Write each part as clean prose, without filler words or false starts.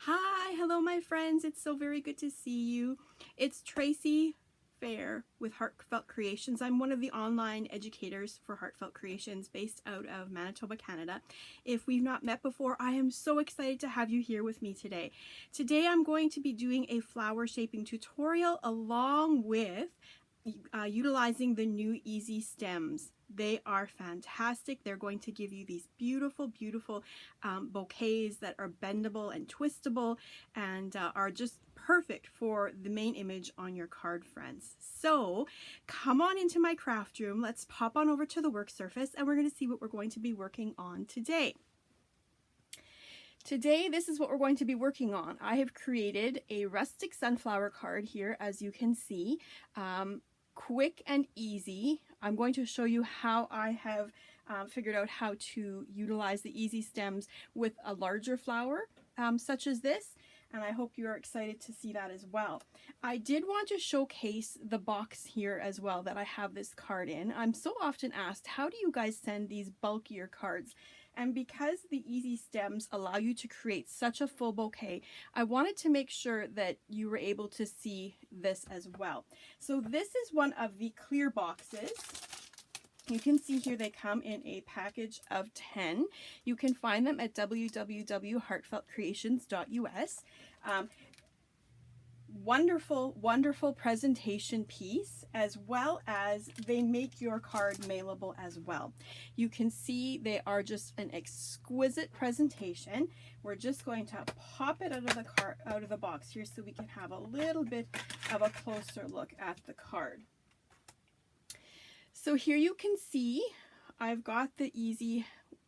Hi, hello my friends. It's so very good to see you. It's Tracey Fair with Heartfelt Creations. I'm one of the online educators for Heartfelt Creations based out of Manitoba, Canada. If we've not met before, I am so excited to have you here with me today. Today I'm going to be doing a flower shaping tutorial along with utilizing the new EZ stems. They are fantastic. They're going to give you these beautiful, beautiful bouquets that are bendable and twistable and are just perfect for the main image on your card, friends. So come on into my craft room. Let's pop on over to the work surface and we're going to see what we're going to be working on today. Today, this is what we're going to be working on. I have created a rustic sunflower card here, as you can see. Quick and easy. I'm going to show you how I have figured out how to utilize the EZ stems with a larger flower such as this, and I hope you're excited to see that as well. I did want to showcase the box here as well that I have this card in. I'm so often asked, how do you guys send these bulkier cards? And because the EZ stems allow you to create such a full bouquet, I wanted to make sure that you were able to see this as well. So this is one of the clear boxes. You can see here they come in a package of 10. You can find them at www.heartfeltcreations.us. Wonderful, wonderful presentation piece, as well as they make your card mailable as well. You can see they are just an exquisite presentation. We're just going to pop it out of the box here so we can have a little bit of a closer look at the card. So here you can see I've got the EZ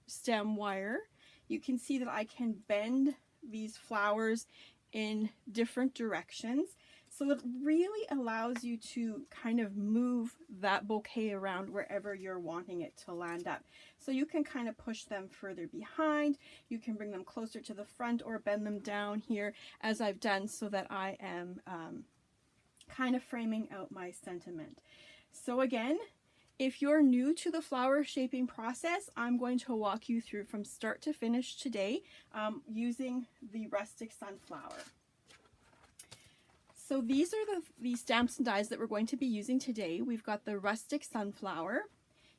Stem wire. You can see that I can bend these flowers in different directions, so it really allows you to kind of move that bouquet around wherever you're wanting it to land up. So you can kind of push them further behind, you can bring them closer to the front or bend them down here as I've done, so that I am kind of framing out my sentiment. So again, if you're new to the flower shaping process, I'm going to walk you through from start to finish today using the rustic sunflower. So these are the stamps and dies that we're going to be using today. We've got the rustic sunflower.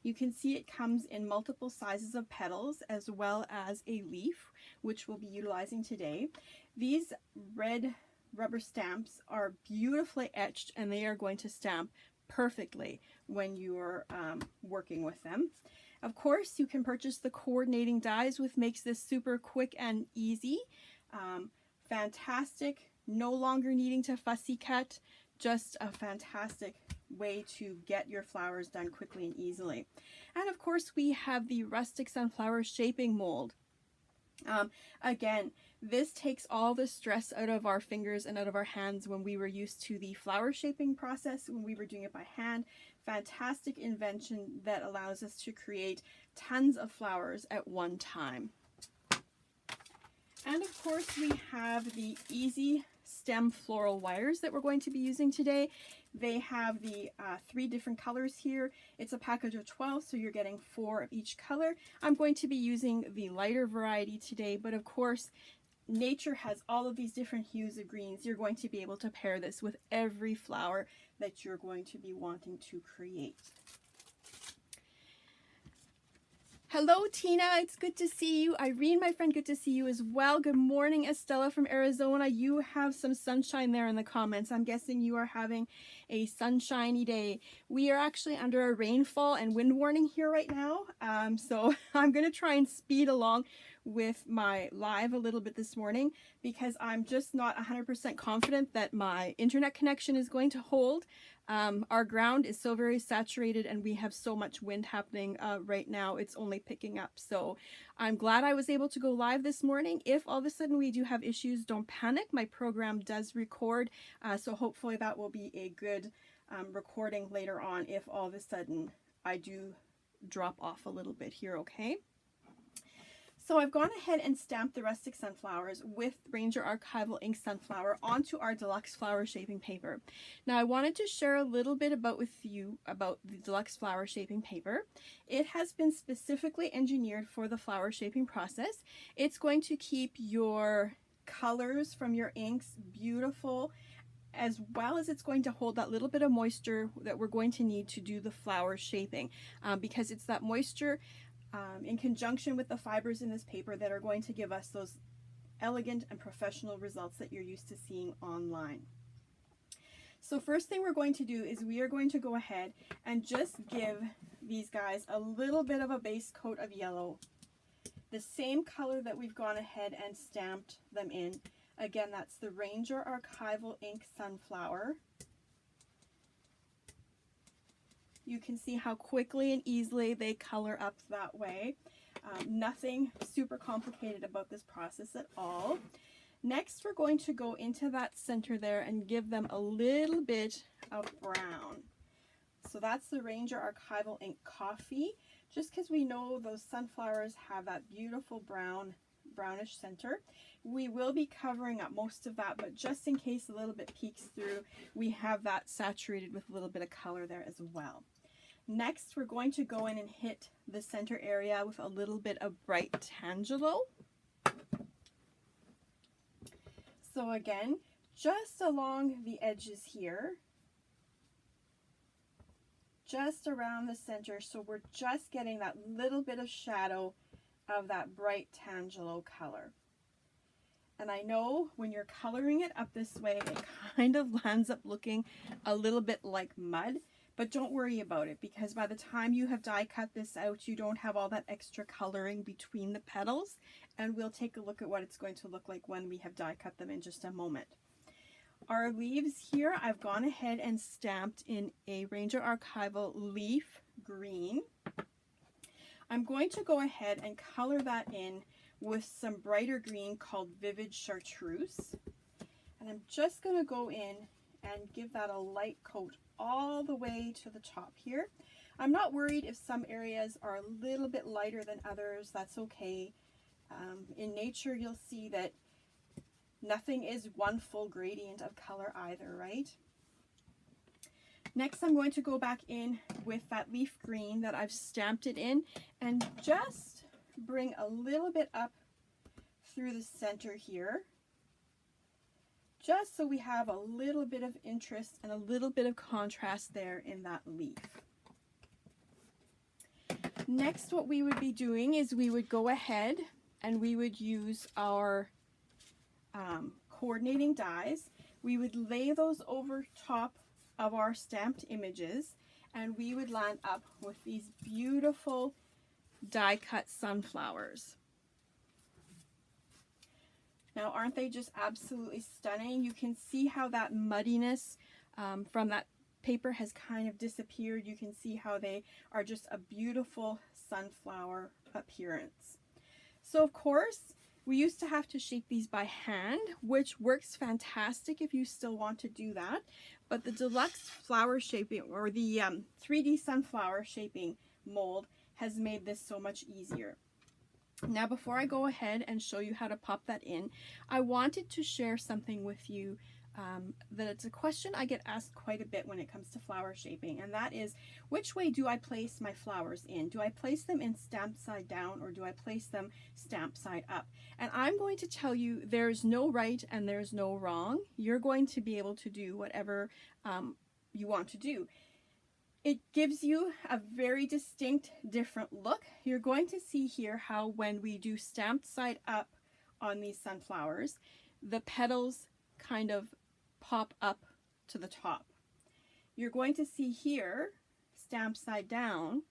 You can see it comes in multiple sizes of petals as well as a leaf, which we'll be utilizing today. These red rubber stamps are beautifully etched and they are going to stamp perfectly when you're working with them. Of course, you can purchase the coordinating dies, which makes this super quick and easy. Fantastic, no longer needing to fussy cut, just a fantastic way to get your flowers done quickly and easily. And of course, we have the rustic sunflower shaping mold. Again, this takes all the stress out of our fingers and out of our hands when we were used to the flower shaping process, when we were doing it by hand. Fantastic invention that allows us to create tons of flowers at one time. And of course, we have the EZ Stem Floral Wires that we're going to be using today. They have the 3 different colors here. It's a package of 12, so you're getting 4 of each color. I'm going to be using the lighter variety today, but of course, nature has all of these different hues of greens. You're going to be able to pair this with every flower that you're going to be wanting to create. Hello, Tina. It's good to see you. Irene, my friend, good to see you as well. Good morning, Estella from Arizona. You have some sunshine there in the comments. I'm guessing you are having a sunshiny day. We are actually under a rainfall and wind warning here right now. So I'm going to try and speed along with my live a little bit this morning because I'm just not 100% confident that my internet connection is going to hold. Our ground is so very saturated and we have so much wind happening right now. It's only picking up. So I'm glad I was able to go live this morning. If all of a sudden we do have issues, don't panic. My program does record. So hopefully that will be a good recording later on if all of a sudden I do drop off a little bit here, okay? So I've gone ahead and stamped the rustic sunflowers with Ranger Archival Ink Sunflower onto our deluxe flower shaping paper. Now I wanted to share a little bit with you about the deluxe flower shaping paper. It has been specifically engineered for the flower shaping process. It's going to keep your colors from your inks beautiful, as well as it's going to hold that little bit of moisture that we're going to need to do the flower shaping, because it's that moisture in conjunction with the fibers in this paper that are going to give us those elegant and professional results that you're used to seeing online. So first thing we're going to do is we are going to go ahead and just give these guys a little bit of a base coat of yellow, the same color that we've gone ahead and stamped them in. Again, that's the Ranger Archival Ink Sunflower. You can see how quickly and easily they color up that way. Nothing super complicated about this process at all. Next, we're going to go into that center there and give them a little bit of brown. So that's the Ranger Archival Ink Coffee, just because we know those sunflowers have that beautiful brownish center. We will be covering up most of that, but just in case a little bit peeks through, we have that saturated with a little bit of color there as well. Next, we're going to go in and hit the center area with a little bit of bright Tangelo. So again, just along the edges here, just around the center, so we're just getting that little bit of shadow of that bright Tangelo color. And I know when you're coloring it up this way, it kind of lands up looking a little bit like mud, but don't worry about it, because by the time you have die cut this out, you don't have all that extra coloring between the petals, and we'll take a look at what it's going to look like when we have die cut them in just a moment. Our leaves here, I've gone ahead and stamped in a Ranger Archival Leaf Green. I'm going to go ahead and color that in with some brighter green called Vivid Chartreuse. And I'm just going to go in and give that a light coat all the way to the top here. I'm not worried if some areas are a little bit lighter than others. That's okay. In nature, you'll see that nothing is one full gradient of color either, right? Next, I'm going to go back in with that leaf green that I've stamped it in and just bring a little bit up through the center here, just so we have a little bit of interest and a little bit of contrast there in that leaf. Next, what we would be doing is we would go ahead and we would use our coordinating dies. We would lay those over top of our stamped images, and we would line up with these beautiful die cut sunflowers. Now, aren't they just absolutely stunning? You can see how that muddiness from that paper has kind of disappeared. You can see how they are just a beautiful sunflower appearance. So of course, we used to have to shape these by hand, which works fantastic if you still want to do that. But the deluxe flower shaping, or the 3D sunflower shaping mold, has made this so much easier. Now, before I go ahead and show you how to pop that in, I wanted to share something with you that it's a question I get asked quite a bit when it comes to flower shaping, and that is, which way do I place my flowers in? Do I place them in stamped side down, or do I place them stamped side up? And I'm going to tell you there's no right and there's no wrong. You're going to be able to do whatever you want to do. It gives you a very distinct, different look. You're going to see here how when we do stamped side up on these sunflowers, the petals kind of pop up to the top. You're going to see here, stamped side down,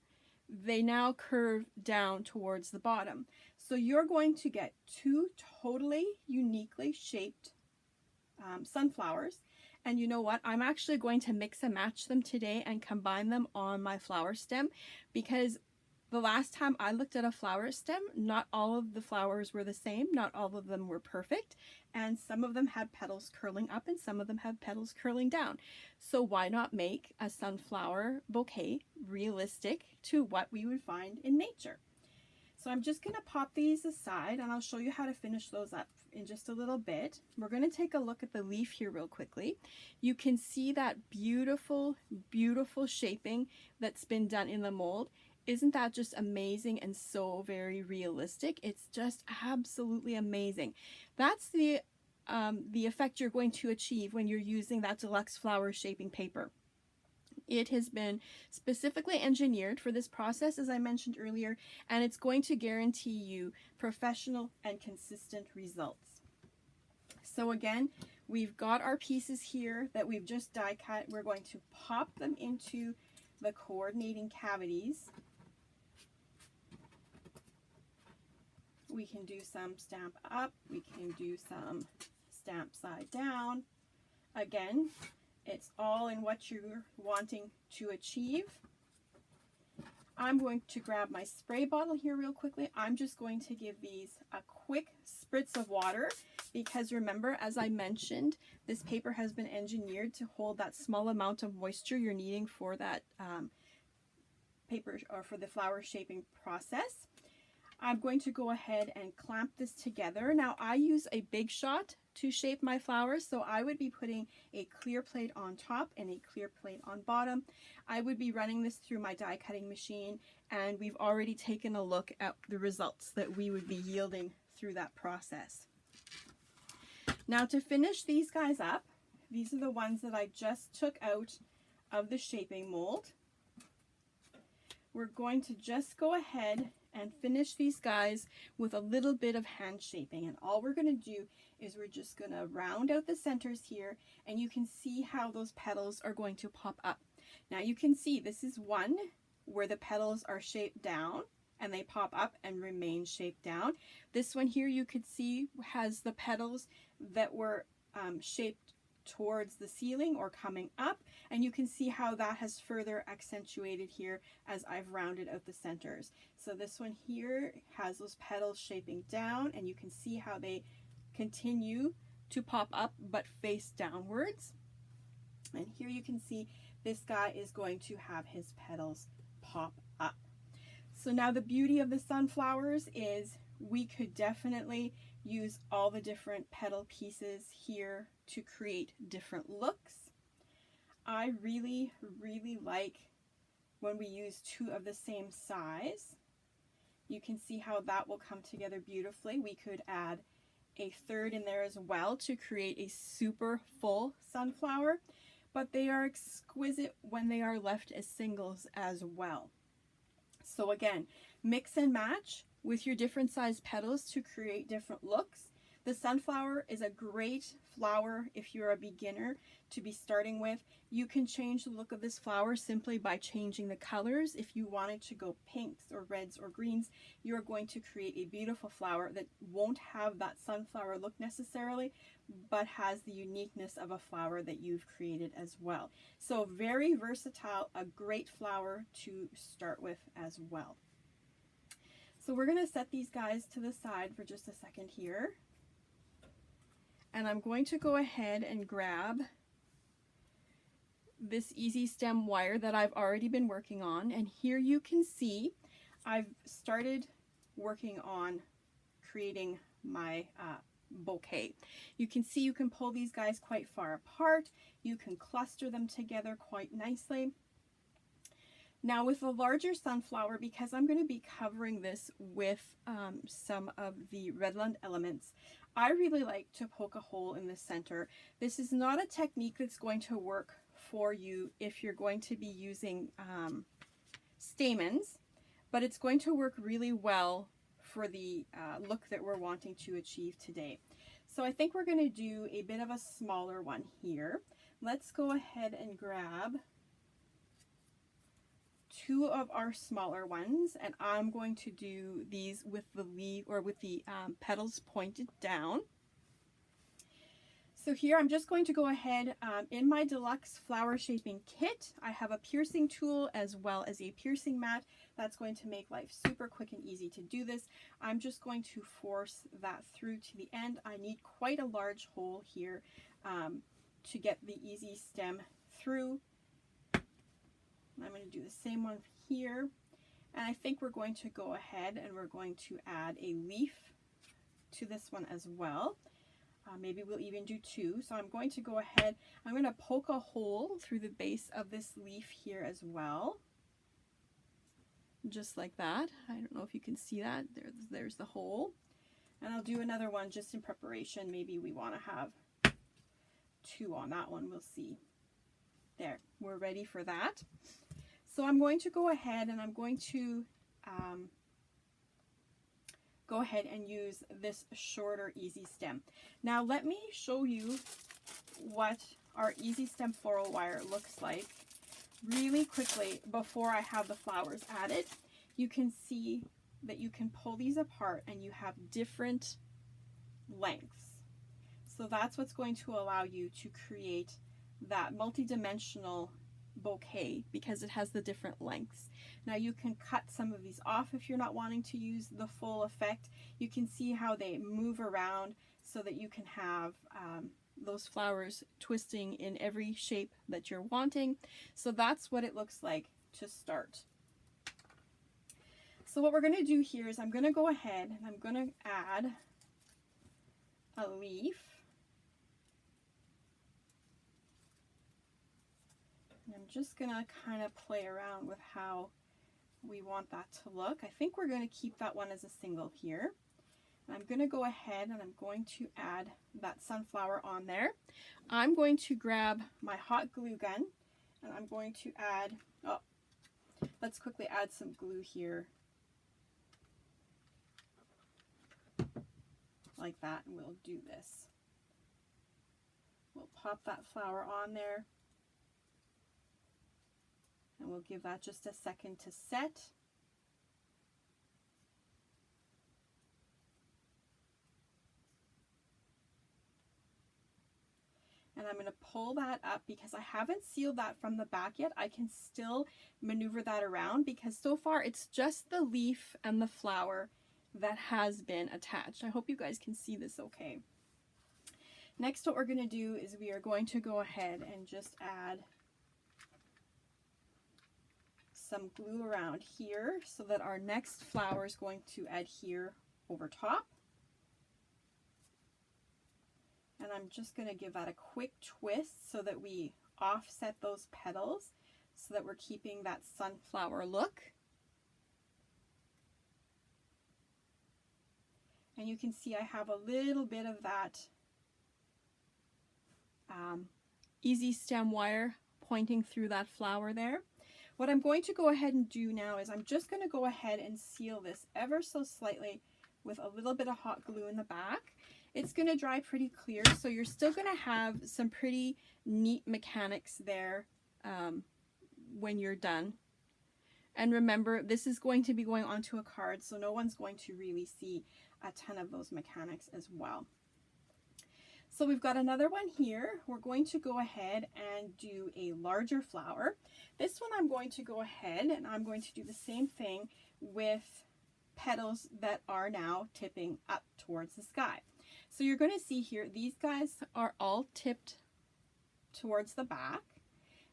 they now curve down towards the bottom. So you're going to get two totally uniquely shaped sunflowers. And you know what? I'm actually going to mix and match them today and combine them on my flower stem, because the last time I looked at a flower stem, not all of the flowers were the same, not all of them were perfect, and some of them had petals curling up and some of them had petals curling down. So why not make a sunflower bouquet realistic to what we would find in nature? So I'm just going to pop these aside and I'll show you how to finish those up in just a little bit. We're going to take a look at the leaf here real quickly. You can see that beautiful, beautiful shaping that's been done in the mold. Isn't that just amazing and so very realistic? It's just absolutely amazing. That's the the effect you're going to achieve when you're using that deluxe flower shaping paper. It has been specifically engineered for this process, as I mentioned earlier, and it's going to guarantee you professional and consistent results. So again, we've got our pieces here that we've just die cut. We're going to pop them into the coordinating cavities. We can do some stamp up, we can do some stamp side down. Again, it's all in what you're wanting to achieve. I'm going to grab my spray bottle here real quickly. I'm just going to give these a quick spritz of water because remember, as I mentioned, this paper has been engineered to hold that small amount of moisture you're needing for that paper or for the flower shaping process. I'm going to go ahead and clamp this together. Now I use a big shot to shape my flowers, so I would be putting a clear plate on top and a clear plate on bottom. I would be running this through my die cutting machine, and we've already taken a look at the results that we would be yielding through that process. Now to finish these guys up, these are the ones that I just took out of the shaping mold. We're going to just go ahead and finish these guys with a little bit of hand shaping, and all we're going to do is we're just going to round out the centers here, and you can see how those petals are going to pop up. Now you can see this is one where the petals are shaped down and they pop up and remain shaped down. This one here you could see has the petals that were shaped towards the ceiling or coming up, and you can see how that has further accentuated here as I've rounded out the centers. So this one here has those petals shaping down, and you can see how they continue to pop up but face downwards. And here you can see this guy is going to have his petals pop up. So now the beauty of the sunflowers is we could definitely use all the different petal pieces here to create different looks. I really like when we use two of the same size. You can see how that will come together beautifully. We could add a third in there as well to create a super full sunflower, but they are exquisite when they are left as singles as well. So again, mix and match with your different size petals to create different looks. The sunflower is a great flower if you're a beginner to be starting with. You can change the look of this flower simply by changing the colors. If you wanted to go pinks or reds or greens, you're going to create a beautiful flower that won't have that sunflower look necessarily, but has the uniqueness of a flower that you've created as well. So very versatile, a great flower to start with as well. So we're going to set these guys to the side for just a second here. And I'm going to go ahead and grab this EZ Stem wire that I've already been working on. And here you can see I've started working on creating my bouquet. You can see you can pull these guys quite far apart. You can cluster them together quite nicely. Now with the larger sunflower, because I'm going to be covering this with some of the Redland elements, I really like to poke a hole in the center. This is not a technique that's going to work for you if you're going to be using stamens, but it's going to work really well for the look that we're wanting to achieve today. So I think we're going to do a bit of a smaller one here. Let's go ahead and grab two of our smaller ones, and I'm going to do these with the leaf or with the petals pointed down. So here I'm just going to go ahead in my deluxe flower shaping kit. I have a piercing tool as well as a piercing mat. That's going to make life super quick and easy to do this. I'm just going to force that through to the end. I need quite a large hole here to get the EZ Stem through. I'm going to do the same one here, and I think we're going to go ahead and we're going to add a leaf to this one as well. Maybe we'll even do two. So I'm going to go ahead, I'm going to poke a hole through the base of this leaf here as well, just like that. I don't know if you can see that. There's the hole. And I'll do another one just in preparation. Maybe we want to have 2 on that one. We'll see. There, we're ready for that. So I'm going to go ahead and I'm going to go ahead and use this shorter EZ Stem. Now let me show you what our EZ Stem Floral Wire looks like really quickly before I have the flowers added. You can see that you can pull these apart and you have different lengths. So that's what's going to allow you to create that multi-dimensional bouquet because it has the different lengths. Now you can cut some of these off if you're not wanting to use the full effect. You can see how they move around so that you can have those flowers twisting in every shape that you're wanting. So that's what it looks like to start. So what we're going to do here is I'm going to go ahead and I'm going to add a leaf. And I'm just going to kind of play around with how we want that to look. I think we're going to keep that one as a single here. And I'm going to go ahead and I'm going to add that sunflower on there. I'm going to grab my hot glue gun and I'm going to add, oh, let's quickly add some glue here. Like that, and we'll do this. We'll pop that flower on there. And we'll give that just a second to set. And I'm going to pull that up because I haven't sealed that from the back yet. I can still maneuver that around because so far it's just the leaf and the flower that has been attached. I hope you guys can see this okay. Next, what we're going to do is we are going to go ahead and just add some glue around here so that our next flower is going to adhere over top. And I'm just going to give that a quick twist so that we offset those petals so that we're keeping that sunflower look. And you can see I have a little bit of that EZ Stem wire pointing through that flower there. What I'm going to go ahead and do now is I'm just going to go ahead and seal this ever so slightly with a little bit of hot glue in the back. It's going to dry pretty clear, so you're still going to have some pretty neat mechanics there when you're done. And remember, this is going to be going onto a card, so no one's going to really see a ton of those mechanics as well. So we've got another one here. We're going to go ahead and do a larger flower. This one I'm going to go ahead and I'm going to do the same thing with petals that are now tipping up towards the sky. So you're going to see here, these guys are all tipped towards the back.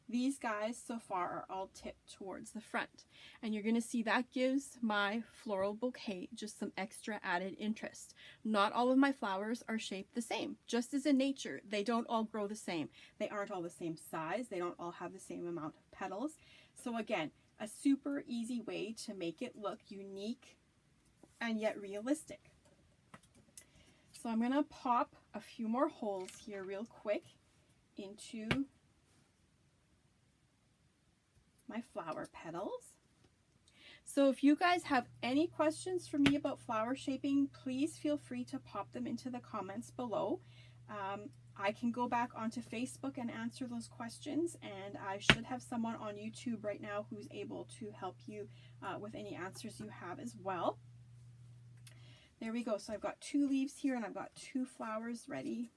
These guys so far are all tipped towards the front. And you're going to see that gives my floral bouquet just some extra added interest. Not all of my flowers are shaped the same. Just as in nature, they don't all grow the same. They aren't all the same size. They don't all have the same amount of petals. So again, a super easy way to make it look unique and yet realistic. So I'm going to pop a few more holes here real quick into my flower petals. So if you guys have any questions for me about flower shaping, please feel free to pop them into the comments below. I can go back onto Facebook and answer those questions, and I should have someone on YouTube right now who's able to help you with any answers you have as well. There we go. So I've got 2 leaves here and I've got 2 flowers ready.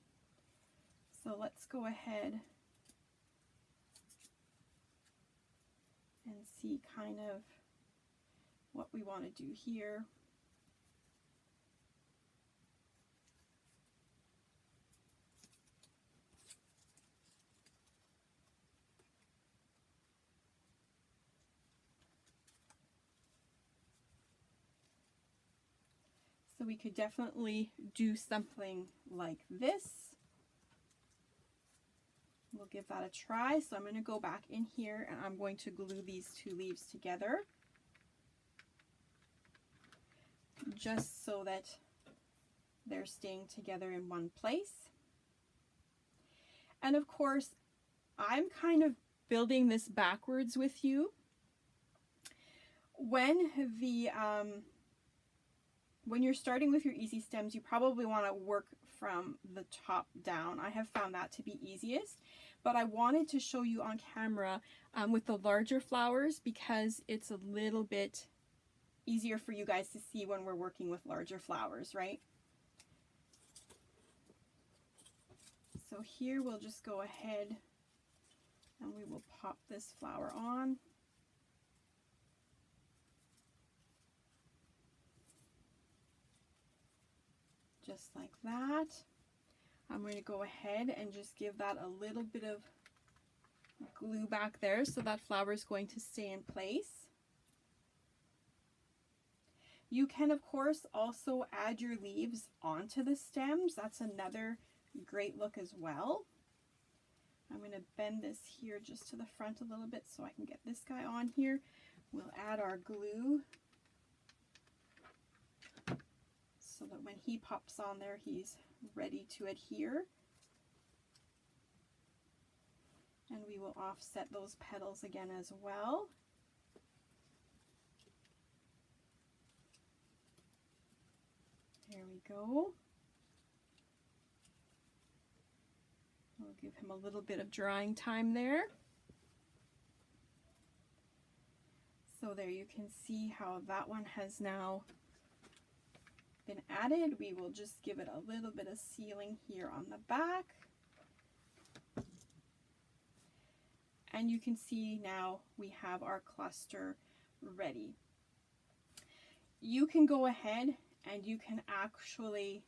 So let's go ahead and see kind of what we want to do here. So we could definitely do something like this. We'll give that a try. So I'm going to go back in here and I'm going to glue these 2 leaves together just so that they're staying together in one place. And of course, I'm kind of building this backwards with you. When you're starting with your EZ stems, you probably want to work from the top down. I have found that to be easiest, but I wanted to show you on camera with the larger flowers because it's a little bit easier for you guys to see when we're working with larger flowers, right? So here we'll just go ahead and we will pop this flower on. Just like that. I'm going to go ahead and just give that a little bit of glue back there so that flower is going to stay in place. You can of course also add your leaves onto the stems. That's another great look as well. I'm going to bend this here just to the front a little bit so I can get this guy on here. We'll add our glue so that when he pops on there, he's ready to adhere. And we will offset those petals again as well. There we go. We'll give him a little bit of drying time there. So there you can see how that one has now been added. We will just give it a little bit of sealing here on the back. And you can see now we have our cluster ready. You can go ahead and you can actually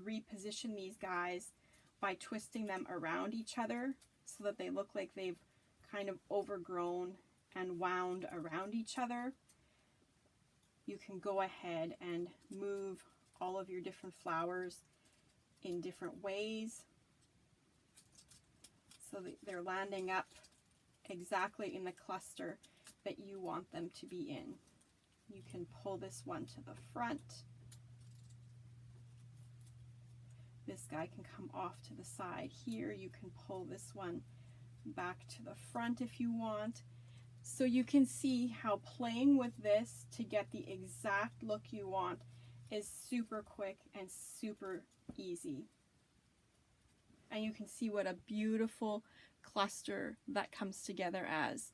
reposition these guys by twisting them around each other so that they look like they've kind of overgrown and wound around each other. You can go ahead and move all of your different flowers in different ways so that they're landing up exactly in the cluster that you want them to be in. You can pull this one to the front. This guy can come off to the side here. You can pull this one back to the front if you want. So you can see how playing with this to get the exact look you want is super quick and super easy. And you can see what a beautiful cluster that comes together as.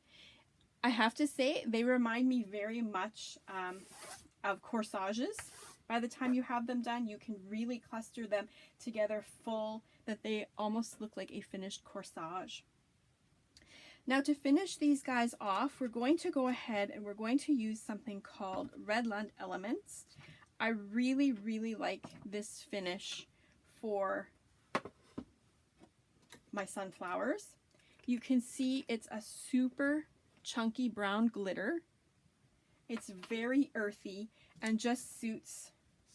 I have to say, they remind me very much of corsages. By the time you have them done, you can really cluster them together full that they almost look like a finished corsage. Now to finish these guys off, we're going to go ahead and we're going to use something called Redland Elements. I really, really like this finish for my sunflowers. You can see it's a super chunky brown glitter. It's very earthy and just suits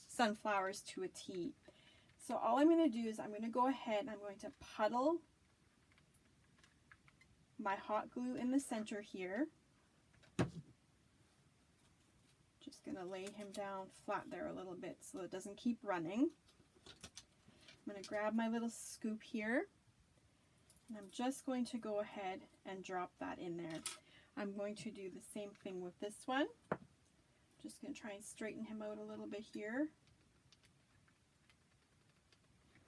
sunflowers to a T. So all I'm going to do is I'm going to go ahead and I'm going to puddle my hot glue in the center here. Just going to lay him down flat there a little bit so it doesn't keep running. I'm going to grab my little scoop here and I'm just going to go ahead and drop that in there. I'm going to do the same thing with this one. Just going to try and straighten him out a little bit here.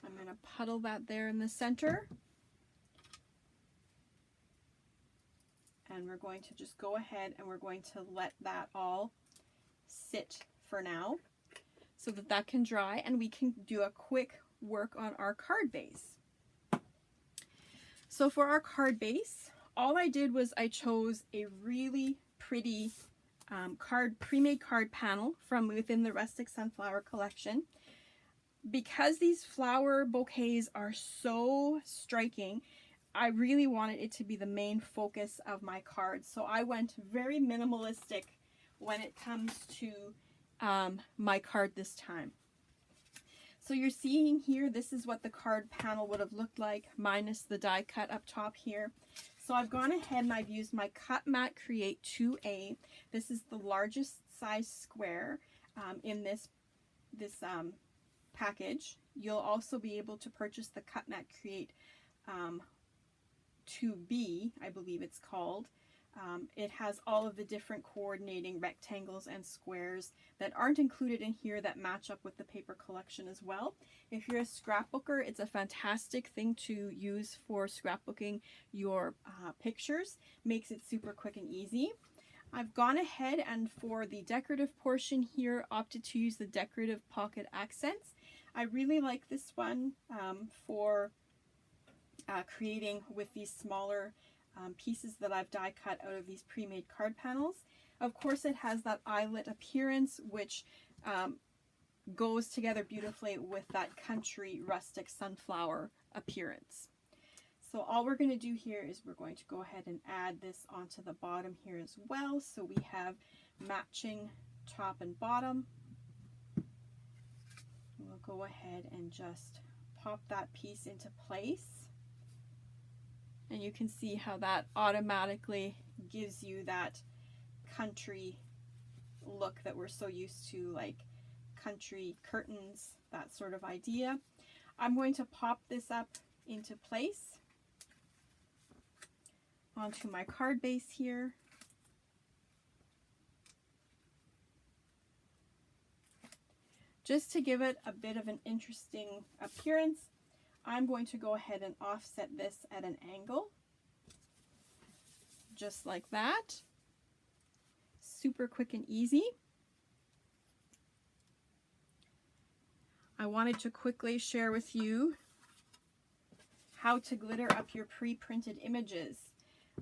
I'm going to puddle that there in the center. And we're going to just go ahead and we're going to let that all sit for now so that that can dry and we can do a quick work on our card base. So for our card base, all I did was I chose a really pretty pre-made card panel from within the Rustic Sunflower collection. Because these flower bouquets are so striking, I really wanted it to be the main focus of my cards. So I went very minimalistic when it comes to my card this time. So you're seeing here, this is what the card panel would have looked like minus the die cut up top here. So I've gone ahead and I've used my Cut Mat Create 2A. This is the largest size square in this package, you'll also be able to purchase the Cut Mat Create 2B, I believe it's called. It has all of the different coordinating rectangles and squares that aren't included in here that match up with the paper collection as well. If you're a scrapbooker, it's a fantastic thing to use for scrapbooking your pictures. Makes it super quick and easy. I've gone ahead and for the decorative portion here opted to use the decorative pocket accents. I really like this one for creating with these smaller pieces that I've die cut out of these pre-made card panels. Of course, it has that eyelet appearance, which goes together beautifully with that country rustic sunflower appearance. So all we're going to do here is we're going to go ahead and add this onto the bottom here as well. So we have matching top and bottom. We'll go ahead and just pop that piece into place. And you can see how that automatically gives you that country look that we're so used to, like country curtains, that sort of idea. I'm going to pop this up into place onto my card base here. Just to give it a bit of an interesting appearance, I'm going to go ahead and offset this at an angle, just like that. Super quick and easy. I wanted to quickly share with you how to glitter up your pre-printed images.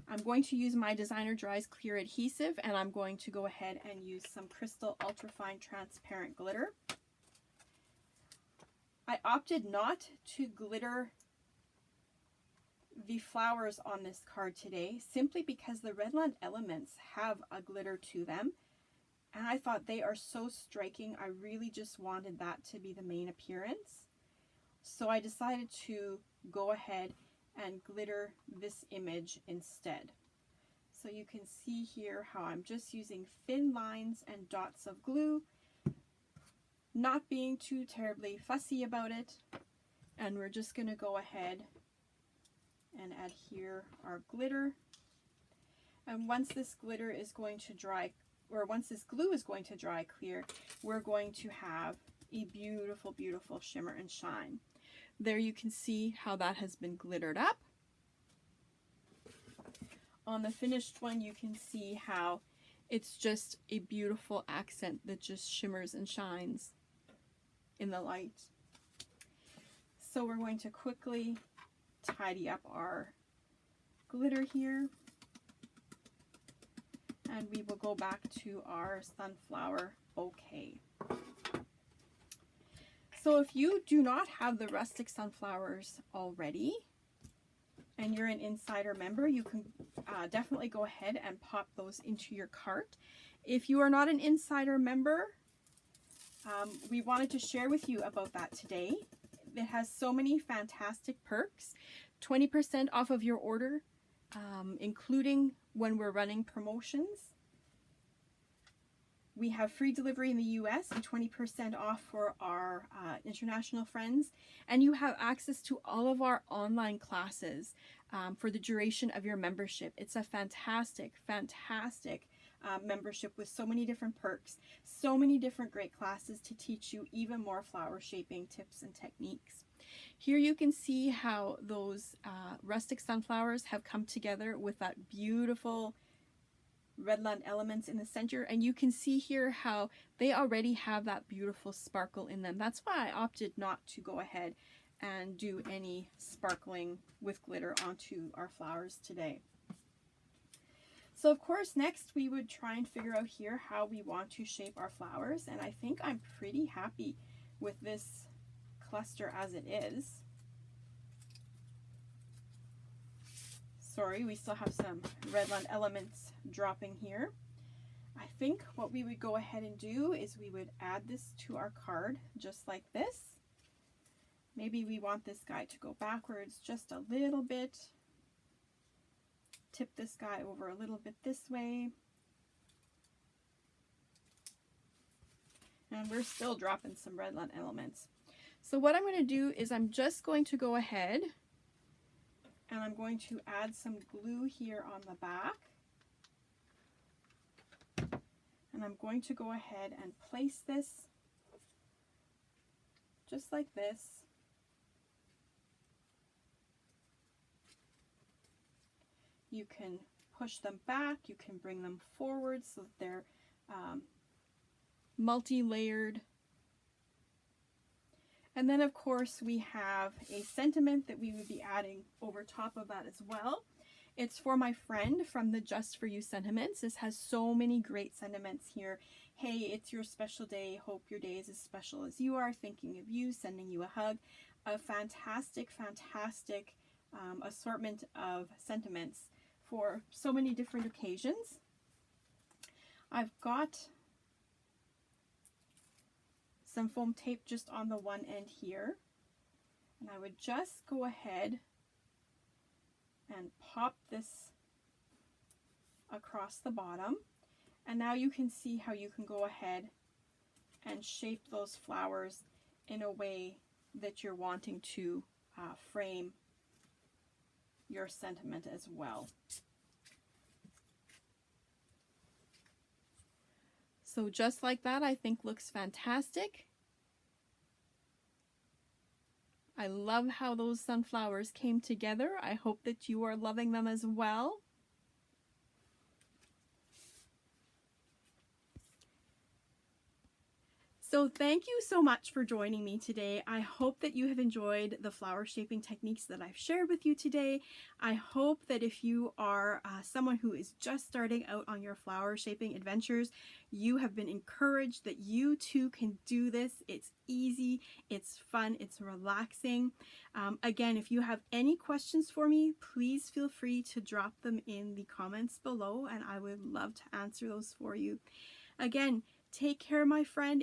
I'm going to use my Designer Dries Clear Adhesive, and I'm going to go ahead and use some Crystal Ultrafine Transparent Glitter. I opted not to glitter the flowers on this card today simply because the Redland Elements have a glitter to them, and I thought they are so striking. I really just wanted that to be the main appearance. So I decided to go ahead and glitter this image instead. So you can see here how I'm just using thin lines and dots of glue, not being too terribly fussy about it, and we're just going to go ahead and adhere our glitter. And once this glitter is going to dry, or once this glue is going to dry clear, we're going to have a beautiful, beautiful shimmer and shine. There you can see how that has been glittered up. On the finished one, you can see how it's just a beautiful accent that just shimmers and shines in the light. So we're going to quickly tidy up our glitter here, and we will go back to our sunflower bouquet. So if you do not have the rustic sunflowers already and you're an insider member, you can definitely go ahead and pop those into your cart. If you are not an insider member, we wanted to share with you about that today. It has so many fantastic perks. 20% off of your order, including when we're running promotions. We have free delivery in the US and 20% off for our international friends. And you have access to all of our online classes for the duration of your membership. It's a fantastic, fantastic membership with so many different perks, so many different great classes to teach you even more flower shaping tips and techniques. Here you can see how those rustic sunflowers have come together with that beautiful Redland Elements in the center, and you can see here how they already have that beautiful sparkle in them. That's why I opted not to go ahead and do any sparkling with glitter onto our flowers today. So of course next we would try and figure out here how we want to shape our flowers, and I think I'm pretty happy with this cluster as it is. Sorry, we still have some Redland Elements dropping here. I think what we would go ahead and do is we would add this to our card just like this. Maybe we want this guy to go backwards just a little bit. Tip this guy over a little bit this way. And we're still dropping some Redland Elements. So what I'm going to do is I'm just going to go ahead and I'm going to add some glue here on the back. And I'm going to go ahead and place this just like this. You can push them back, you can bring them forward so that they're multi-layered. And then of course we have a sentiment that we would be adding over top of that as well. It's for my friend from the Just For You sentiments. This has so many great sentiments here. Hey, it's your special day. Hope your day is as special as you are. Thinking of you, sending you a hug. A fantastic, fantastic assortment of sentiments for so many different occasions. I've got some foam tape just on the one end here. And I would just go ahead and pop this across the bottom. And now you can see how you can go ahead and shape those flowers in a way that you're wanting to frame your sentiment as well. So just like that, I think looks fantastic. I love how those sunflowers came together. I hope that you are loving them as well. So thank you so much for joining me today. I hope that you have enjoyed the flower shaping techniques that I've shared with you today. I hope that if you are someone who is just starting out on your flower shaping adventures, you have been encouraged that you too can do this. It's easy, it's fun, it's relaxing. Again, if you have any questions for me, please feel free to drop them in the comments below and I would love to answer those for you. Again, take care, my friend.